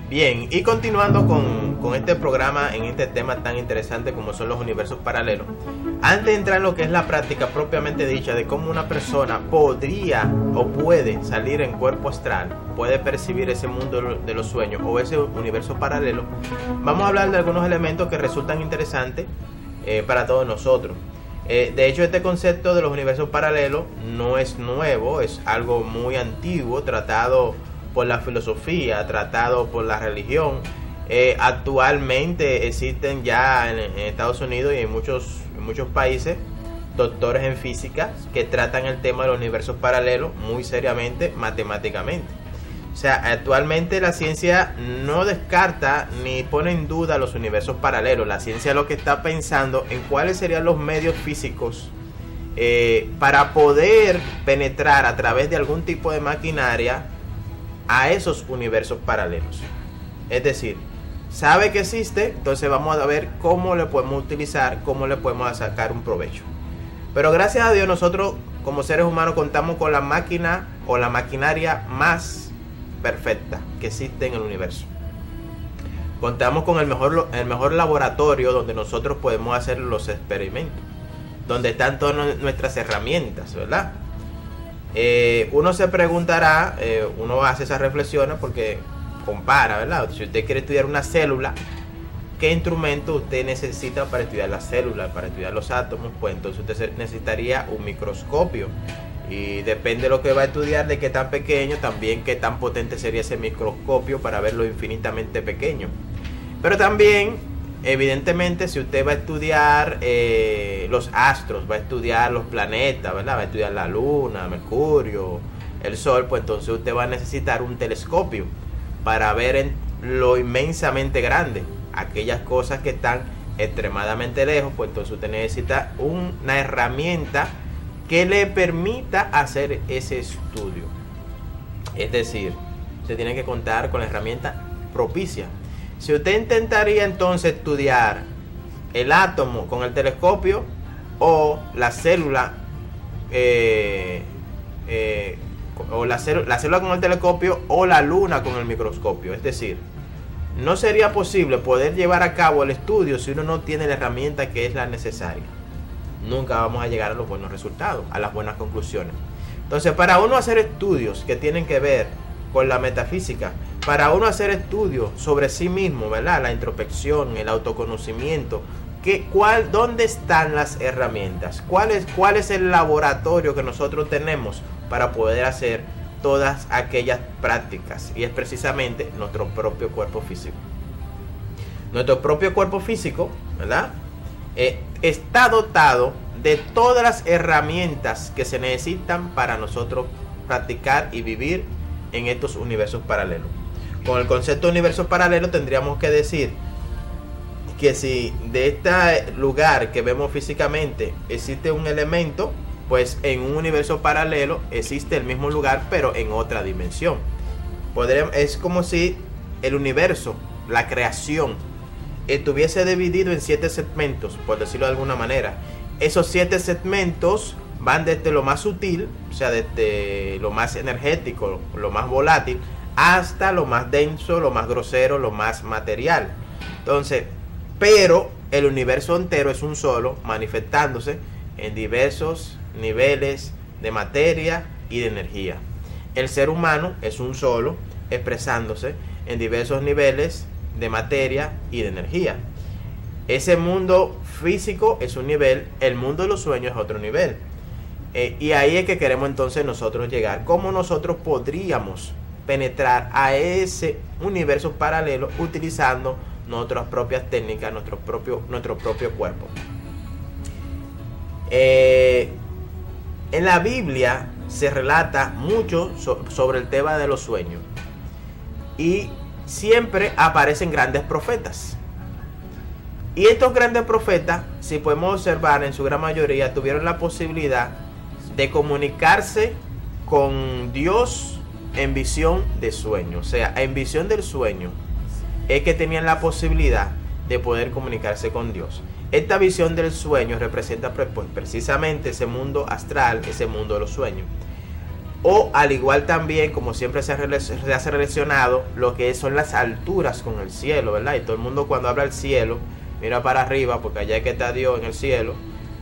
Bien, y continuando con este programa en este tema tan interesante como son los universos paralelos, antes de entrar en lo que es la práctica propiamente dicha de cómo una persona podría o puede salir en cuerpo astral, puede percibir ese mundo de los sueños o ese universo paralelo, vamos a hablar de algunos elementos que resultan interesantes para todos nosotros. De hecho, este concepto de los universos paralelos no es nuevo, es algo muy antiguo, tratado por la filosofía, tratado por la religión. Actualmente existen ya en Estados Unidos y en muchos países doctores en física que tratan el tema de los universos paralelos muy seriamente, matemáticamente. O sea, actualmente la ciencia no descarta ni pone en duda los universos paralelos. La ciencia lo que está pensando en cuáles serían los medios físicos para poder penetrar a través de algún tipo de maquinaria a esos universos paralelos. Es decir, sabe que existe, entonces vamos a ver cómo le podemos utilizar, cómo le podemos sacar un provecho. Pero gracias a Dios nosotros como seres humanos contamos con la máquina o la maquinaria más perfecta que existe en el universo. Contamos con el mejor laboratorio donde nosotros podemos hacer los experimentos, donde están todas nuestras herramientas, ¿verdad? Uno se preguntará, uno hace esas reflexiones porque compara, ¿verdad? Si usted quiere estudiar una célula, ¿qué instrumento usted necesita para estudiar la célula, para estudiar los átomos? Pues entonces usted necesitaría un microscopio. Y depende de lo que va a estudiar, de qué tan pequeño, también qué tan potente sería ese microscopio para verlo infinitamente pequeño. Pero también, evidentemente, si usted va a estudiar los astros, va a estudiar los planetas, ¿verdad? Va a estudiar la luna, Mercurio, el sol, pues entonces usted va a necesitar un telescopio para ver en lo inmensamente grande, aquellas cosas que están extremadamente lejos, pues entonces usted necesita una herramienta que le permita hacer ese estudio. Es decir, usted tiene que contar con la herramienta propicia. Si usted intentaría entonces estudiar el átomo con el telescopio o la célula la célula con el telescopio o la luna con el microscopio, es decir, no sería posible poder llevar a cabo el estudio si uno no tiene la herramienta que es la necesaria. Nunca vamos a llegar a los buenos resultados, a las buenas conclusiones. Entonces, para uno hacer estudios que tienen que ver con la metafísica, para uno hacer estudios sobre sí mismo, ¿verdad? La introspección, el autoconocimiento, ¿dónde están las herramientas? ¿Cuál es el laboratorio que nosotros tenemos para poder hacer todas aquellas prácticas? Y es precisamente nuestro propio cuerpo físico. Nuestro propio cuerpo físico, ¿verdad? Está dotado de todas las herramientas que se necesitan para nosotros practicar y vivir en estos universos paralelos. Con el concepto de universo paralelo tendríamos que decir que si de este lugar que vemos físicamente existe un elemento, pues en un universo paralelo existe el mismo lugar pero en otra dimensión. Es como si el universo, la creación, estuviese dividido en 7 segmentos, por decirlo de alguna manera. Esos 7 segmentos van desde lo más sutil, o sea, desde lo más energético, lo más volátil, hasta lo más denso, lo más grosero, lo más material. Entonces, pero el universo entero es un solo, manifestándose en diversos niveles de materia y de energía. El ser humano es un solo, expresándose en diversos niveles de materia y de energía. Ese mundo físico es un nivel, el mundo de los sueños es otro nivel. Y ahí es que queremos entonces nosotros llegar. ¿Cómo nosotros podríamos penetrar a ese universo paralelo utilizando nuestras propias técnicas, nuestro propio cuerpo? En la Biblia se relata mucho sobre el tema de los sueños. Y siempre aparecen grandes profetas. Y estos grandes profetas, si podemos observar, en su gran mayoría tuvieron la posibilidad de comunicarse con Dios en visión de sueño. O sea, en visión del sueño es que tenían la posibilidad de poder comunicarse con Dios. Esta visión del sueño representa pues, precisamente ese mundo astral, ese mundo de los sueños. O al igual también, como siempre se hace relacionado, lo que son las alturas con el cielo, ¿verdad? Y todo el mundo cuando habla del cielo, mira para arriba, porque allá es que está Dios en el cielo,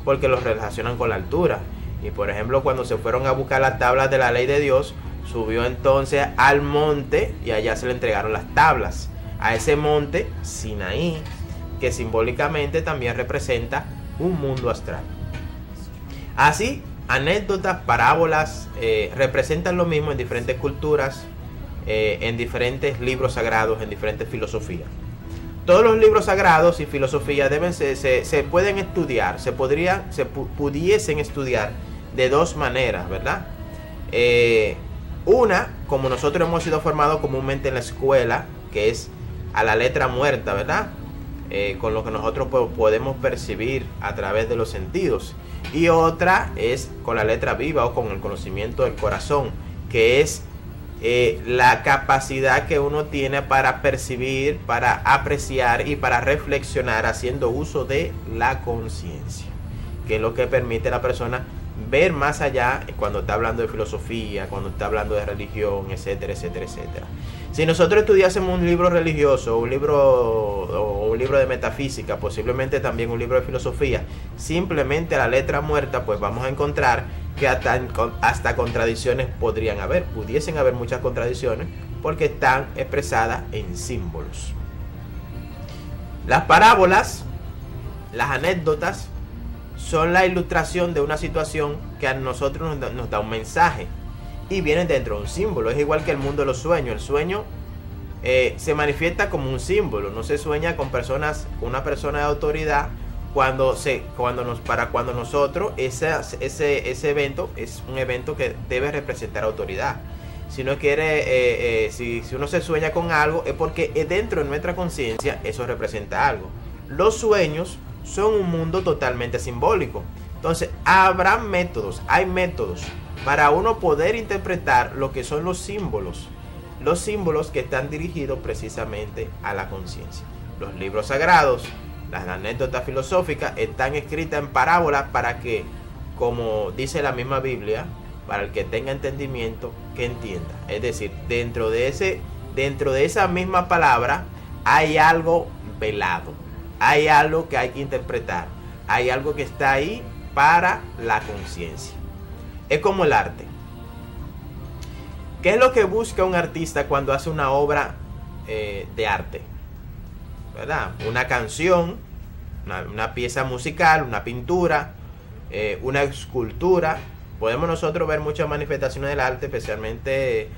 porque lo relacionan con la altura. Y por ejemplo, cuando se fueron a buscar las tablas de la ley de Dios, subió entonces al monte y allá se le entregaron las tablas. A ese monte, Sinaí, que simbólicamente también representa un mundo astral. Así, anécdotas, parábolas, representan lo mismo en diferentes culturas, en diferentes libros sagrados, en diferentes filosofías. Todos los libros sagrados y filosofías se pueden estudiar, pudiesen estudiar de dos maneras, ¿verdad? Una, como nosotros hemos sido formados comúnmente en la escuela, que es a la letra muerta, ¿verdad? Con lo que nosotros podemos percibir a través de los sentidos. Y otra es con la letra viva o con el conocimiento del corazón, que es la capacidad que uno tiene para percibir, para apreciar y para reflexionar haciendo uso de la conciencia, que es lo que permite a la persona ver más allá cuando está hablando de filosofía, cuando está hablando de religión, etcétera, etcétera, etcétera. Si nosotros estudiásemos un libro religioso, un libro de metafísica, posiblemente también un libro de filosofía, simplemente a la letra muerta, pues vamos a encontrar que hasta contradicciones pudiesen haber muchas contradicciones, porque están expresadas en símbolos. Las parábolas, las anécdotas, son la ilustración de una situación que a nosotros nos da un mensaje y vienen dentro de un símbolo. Es igual que el mundo de los sueños. El sueño se manifiesta como un símbolo. No se sueña con una persona de autoridad cuando nosotros ese evento es un evento que debe representar autoridad. Si uno quiere, si uno se sueña con algo, es porque dentro de nuestra conciencia eso representa algo. Los sueños son un mundo totalmente simbólico. Entonces, hay métodos para uno poder interpretar lo que son los símbolos que están dirigidos precisamente a la conciencia. Los libros sagrados, las anécdotas filosóficas están escritas en parábolas para que, como dice la misma Biblia, para el que tenga entendimiento, que entienda. Es decir, dentro de esa misma palabra hay algo velado. Hay algo que hay que interpretar. Hay algo que está ahí para la conciencia. Es como el arte. ¿Qué es lo que busca un artista cuando hace una obra de arte? ¿Verdad? Una canción, una pieza musical, una pintura, una escultura. Podemos nosotros ver muchas manifestaciones del arte, especialmente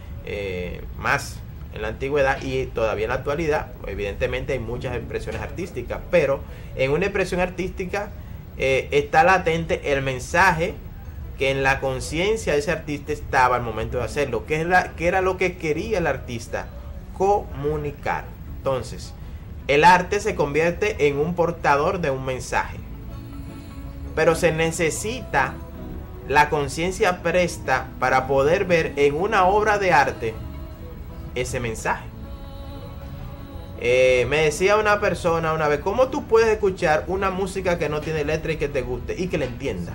más en la antigüedad y todavía en la actualidad. Evidentemente hay muchas expresiones artísticas, pero en una expresión artística está latente el mensaje que en la conciencia de ese artista estaba al momento de hacerlo, que era lo que quería el artista comunicar. Entonces, el arte se convierte en un portador de un mensaje, pero se necesita la conciencia presta para poder ver en una obra de arte ese mensaje. Me decía una persona una vez, ¿cómo tú puedes escuchar una música que no tiene letra y que te guste y que la entienda?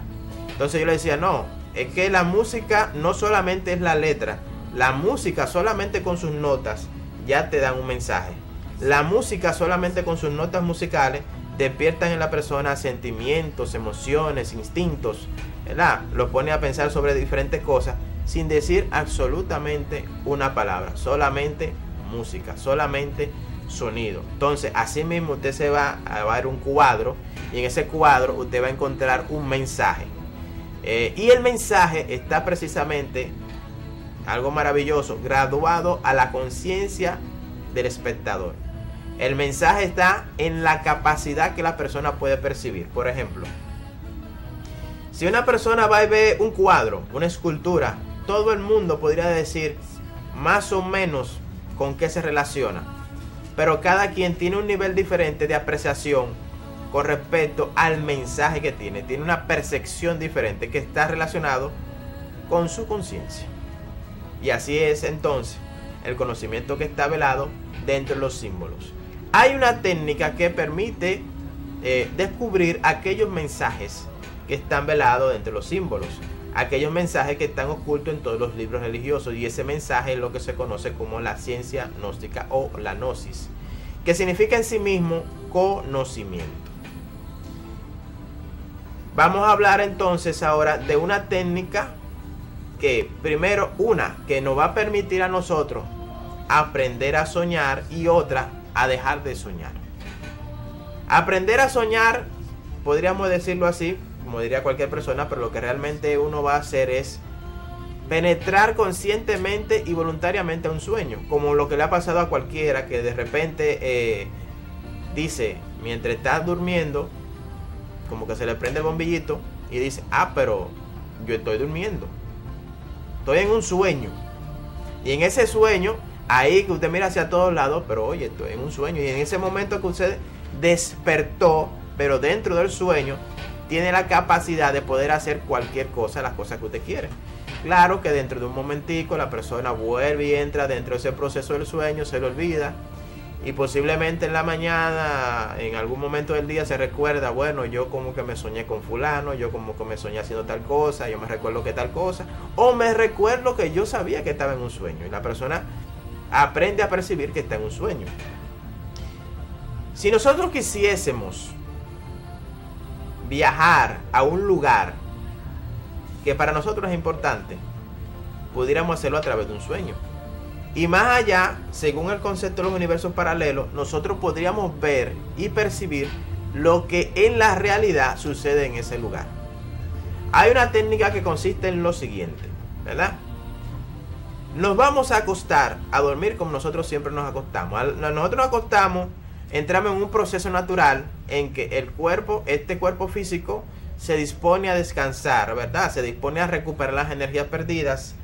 Entonces yo le decía, no, es que la música no solamente es la letra, la música solamente con sus notas ya te dan un mensaje. La música solamente con sus notas musicales despiertan en la persona sentimientos, emociones, instintos, ¿verdad? Lo pone a pensar sobre diferentes cosas sin decir absolutamente una palabra, solamente música, solamente sonido. Entonces, así mismo usted se va a ver un cuadro y en ese cuadro usted va a encontrar un mensaje. Y el mensaje está precisamente, algo maravilloso, graduado a la conciencia del espectador. El mensaje está en la capacidad que la persona puede percibir. Por ejemplo, si una persona va y ve un cuadro, una escultura, todo el mundo podría decir más o menos con qué se relaciona, pero cada quien tiene un nivel diferente de apreciación con respecto al mensaje que tiene una percepción diferente que está relacionado con su conciencia. Y así es entonces el conocimiento que está velado dentro de los símbolos. Hay una técnica que permite descubrir aquellos mensajes que están velados dentro de los símbolos. aquellos mensajes que están ocultos en todos los libros religiosos, y ese mensaje es lo que se conoce como la ciencia gnóstica o la gnosis, que significa en sí mismo conocimiento. Vamos a hablar entonces ahora de una técnica que, primero, que nos va a permitir a nosotros aprender a soñar, y otra, a dejar de soñar. Aprender a soñar, podríamos decirlo así, como diría cualquier persona, pero lo que realmente uno va a hacer es penetrar conscientemente y voluntariamente a un sueño, como lo que le ha pasado a cualquiera que de repente dice, mientras está durmiendo, como que se le prende el bombillito y dice, pero yo estoy durmiendo, estoy en un sueño. Y en ese sueño, ahí que usted mira hacia todos lados, pero oye, estoy en un sueño. Y en ese momento que usted despertó, pero dentro del sueño, tiene la capacidad de poder hacer cualquier cosa, las cosas que usted quiere. Claro que dentro de un momentico la persona vuelve y entra dentro de ese proceso del sueño, se le olvida, y posiblemente en la mañana, en algún momento del día, se recuerda, bueno, yo como que me soñé con fulano, yo como que me soñé haciendo tal cosa, yo me recuerdo que tal cosa, o me recuerdo que yo sabía que estaba en un sueño, y la persona aprende a percibir que está en un sueño. Si nosotros quisiésemos viajar a un lugar que para nosotros es importante, pudiéramos hacerlo a través de un sueño. Y más allá, según el concepto de los universos paralelos, nosotros podríamos ver y percibir lo que en la realidad sucede en ese lugar. Hay una técnica que consiste en lo siguiente, ¿verdad? Nos vamos a acostar, a dormir como nosotros siempre nos acostamos. Nosotros nos acostamos, entramos en un proceso natural en que el cuerpo, este cuerpo físico, se dispone a descansar, ¿verdad? Se dispone a recuperar las energías perdidas,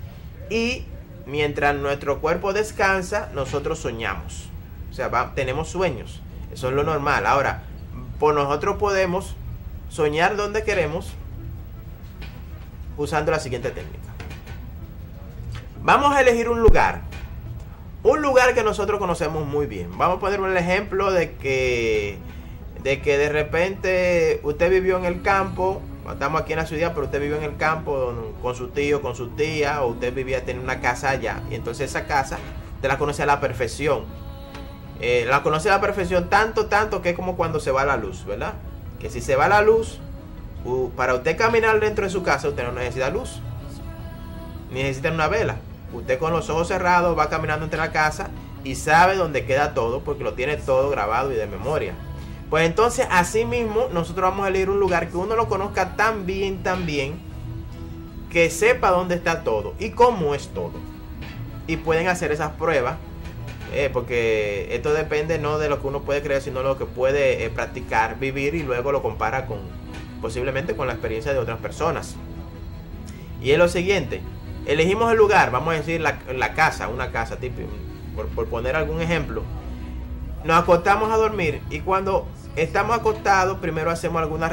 y mientras nuestro cuerpo descansa, nosotros soñamos. O sea, tenemos sueños. Eso es lo normal. Ahora, por nosotros podemos soñar donde queremos usando la siguiente técnica. Vamos a elegir un lugar. Un lugar que nosotros conocemos muy bien. Vamos a poner un ejemplo de que de repente usted vivió en el campo. Estamos aquí en la ciudad, pero usted vivió en el campo con su tío, con su tía, o usted tenía una casa allá. Y entonces esa casa usted la conoce a la perfección. La conoce a la perfección tanto que es como cuando se va la luz, ¿verdad? Que si se va la luz, para usted caminar dentro de su casa, usted no necesita luz, ni necesita una vela. Usted con los ojos cerrados va caminando entre la casa y sabe dónde queda todo, porque lo tiene todo grabado y de memoria. Pues entonces, así mismo, nosotros vamos a elegir un lugar que uno lo conozca tan bien, que sepa dónde está todo y cómo es todo. Y pueden hacer esas pruebas, porque esto depende no de lo que uno puede creer, sino de lo que puede practicar, vivir, y luego lo compara posiblemente con la experiencia de otras personas. Y es lo siguiente: elegimos el lugar, vamos a decir la casa, una casa típica, por poner algún ejemplo. Nos acostamos a dormir, y cuando estamos acostados, primero hacemos algunas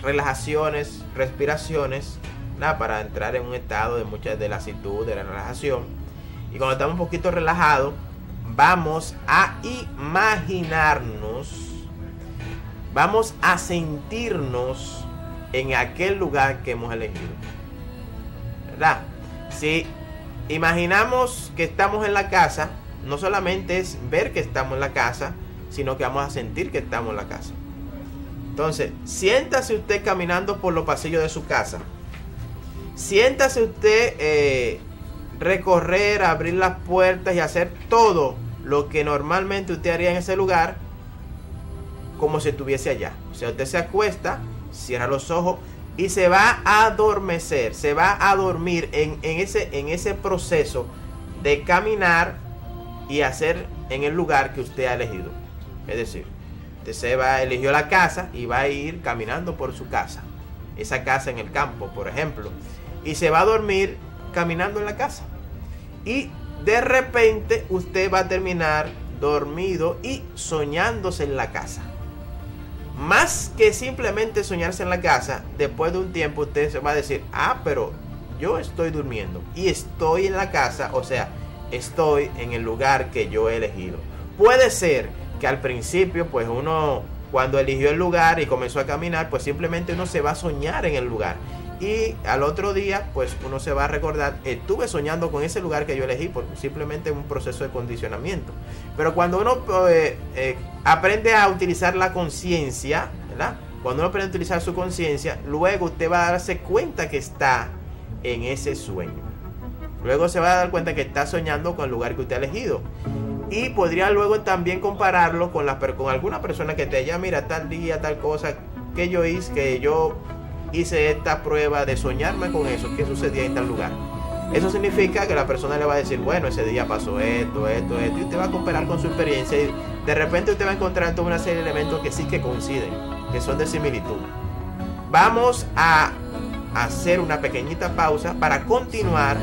relajaciones, respiraciones, ¿verdad? Para entrar en un estado de lasitud, de la relajación. Y cuando estamos un poquito relajados, vamos a imaginarnos, vamos a sentirnos en aquel lugar que hemos elegido, ¿verdad? Si imaginamos que estamos en la casa, no solamente es ver que estamos en la casa, sino que vamos a sentir que estamos en la casa. Entonces, siéntase usted caminando por los pasillos de su casa. Siéntase usted recorrer, abrir las puertas y hacer todo lo que normalmente usted haría en ese lugar, como si estuviese allá. O sea, usted se acuesta, cierra los ojos y se va a adormecer, se va a dormir en ese proceso de caminar y hacer en el lugar que usted ha elegido. Es decir, usted eligió la casa y va a ir caminando por su casa, esa casa en el campo, por ejemplo, y se va a dormir caminando en la casa, y de repente usted va a terminar dormido y soñándose en la casa. Más que simplemente soñarse en la casa, después de un tiempo usted se va a decir, pero yo estoy durmiendo y estoy en la casa, o sea, estoy en el lugar que yo he elegido. Puede ser que al principio, pues uno, cuando eligió el lugar y comenzó a caminar, pues simplemente uno se va a soñar en el lugar. Y al otro día, pues uno se va a recordar, estuve soñando con ese lugar que yo elegí, por simplemente un proceso de condicionamiento. Pero cuando uno aprende a utilizar la conciencia, ¿verdad? Cuando uno aprende a utilizar su conciencia, luego usted va a darse cuenta que está en ese sueño. Luego se va a dar cuenta que está soñando con el lugar que usted ha elegido. Y podría luego también compararlo con alguna persona que te diga, mira, tal día, tal cosa que yo hice esta prueba de soñarme con eso, que sucedía en tal lugar. Eso significa que la persona le va a decir, bueno, ese día pasó esto, y usted va a comparar con su experiencia y de repente usted va a encontrar toda una serie de elementos que sí que coinciden, que son de similitud. Vamos a hacer una pequeñita pausa para continuar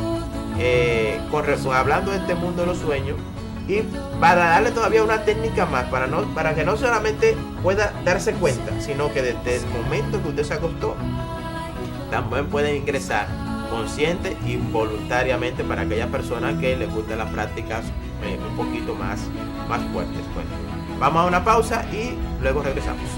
hablando de este mundo de los sueños y para darle todavía una técnica más para que no solamente pueda darse cuenta, sino que desde el momento que usted se acostó también puede ingresar consciente y voluntariamente para aquellas personas que les gustan las prácticas un poquito más fuertes. Bueno, vamos a una pausa y luego regresamos.